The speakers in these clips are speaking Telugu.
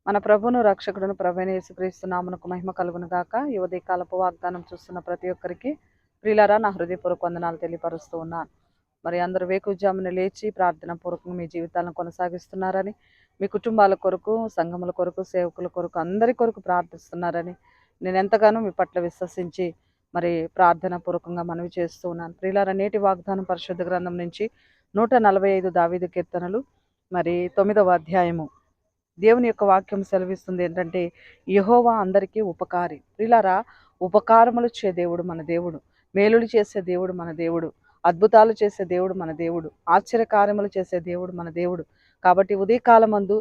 మన ప్రభువును రక్షకుడును ప్రభువైన యేసుక్రీస్తు నామమునకు మహిమ కలుగును గాక. ఈ ఉదయకాలపు వాగ్దానం చూస్తున్న ప్రతి ఒక్కరికి ప్రియులారా నా హృదయపూర్వక వందనాలు తెలియపరుస్తూ ఉన్నాను. మరి అందరూ వేకువజామున లేచి ప్రార్థన పూర్వకంగా మీ జీవితాలను కొనసాగిస్తున్నారని, మీ కుటుంబాల కొరకు, సంఘముల కొరకు, సేవకుల కొరకు, అందరి కొరకు ప్రార్థిస్తున్నారని నేను ఎంతగానో మీ పట్ల విశ్వసించి మరి ప్రార్థన పూర్వకంగా మనవి చేస్తూ ఉన్నాను. ప్రియులారా, నేటి వాగ్దానం పరిశుద్ధ గ్రంథం నుంచి 145 దావీదు కీర్తనలు మరి 9వ అధ్యాయము. దేవుని యొక్క వాక్యం సెలవిస్తుంది ఏంటంటే, యెహోవా అందరికీ ఉపకారి. ప్రియులారా, ఉపకారములు చే దేవుడు మన దేవుడు, మేలులు చేసే దేవుడు మన దేవుడు, అద్భుతాలు చేసే దేవుడు మన దేవుడు, ఆశ్చర్యకార్యములు చేసే దేవుడు మన దేవుడు. కాబట్టి ఉదయకాలమందు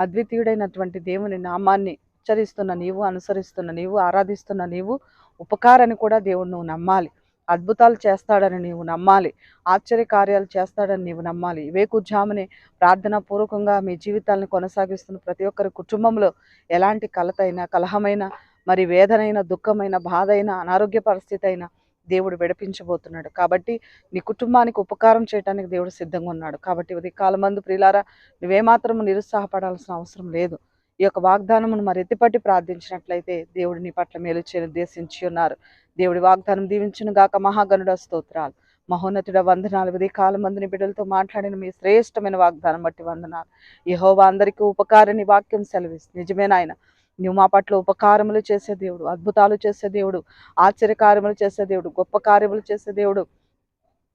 అద్వితీయుడైనటువంటి దేవుని నామాన్ని ఉచ్చరిస్తున్న నీవు, అనుసరిస్తున్న నీవు, ఆరాధిస్తున్న నీవు, ఉపకారాన్ని కూడా దేవుడు నువ్వు నమ్మాలి. అద్భుతాలు చేస్తాడని నీవు నమ్మాలి. ఆశ్చర్య కార్యాలు చేస్తాడని నీవు నమ్మాలి. వేకువజామునే ప్రార్థనా పూర్వకంగా మీ జీవితాలను కొనసాగిస్తున్న ప్రతి ఒక్కరి కుటుంబంలో ఎలాంటి కలతైనా, కలహమైన, మరి వేదనైన, దుఃఖమైన, బాధ అయినా, అనారోగ్య పరిస్థితి అయినా దేవుడు విడిపించబోతున్నాడు. కాబట్టి నీ కుటుంబానికి ఉపకారం చేయడానికి దేవుడు సిద్ధంగా ఉన్నాడు. కాబట్టి ఉదయకాలమందు ప్రియులారా, నువ్వేమాత్రం నిరుత్సాహపడాల్సిన అవసరం లేదు. ఈ యొక్క వాగ్దానమును మరి ఎత్తిపట్టి ప్రార్థించినట్లయితే దేవుడు నీ పట్ల మేలు చేయని ఉద్దేశించి ఉన్నారు. దేవుడి వాగ్దానం దీవించును గాక. మహాగణుడ స్తోత్రాలు. మహోన్నతుడ వందనాలు. ఉదయకాలమందు బిడ్డలతో మాట్లాడిన మీ శ్రేష్టమైన వాగ్దానం బట్టి వందనాలు. యెహోవా అందరికీ ఉపకారిని వాక్యం సెలవిస్తుంది. నిజమే నాయన, నువ్వు మా పట్ల ఉపకారములు చేసే దేవుడు, అద్భుతాలు చేసే దేవుడు, ఆశ్చర్యకార్యములు చేసే దేవుడు, గొప్ప కార్యములు చేసే దేవుడు.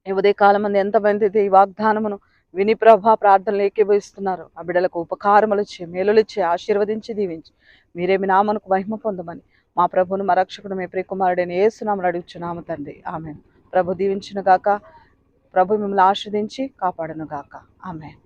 ఈ ఉదయకాలమందు ఎంతమంది ఈ వాగ్దానమును విని ప్రభా ప్రార్థనలు ఏకీభవిస్తున్నారు, ఆ బిడ్డలకు ఉపకారములు ఇచ్చి, మేలులు ఇచ్చి, ఆశీర్వదించి, దీవించి మీరే మీ నామమునకు మహిమ పొందమని మా ప్రభువును మా రక్షకుడు మీ ప్రియకుమారుడైన యేసునామమున అడుగుచున్నాము తండ్రి. ఆమేన్. ప్రభు దీవించును గాక. ప్రభు మిమ్మల్ని ఆశీర్వదించి కాపాడును గాక. ఆమేన్.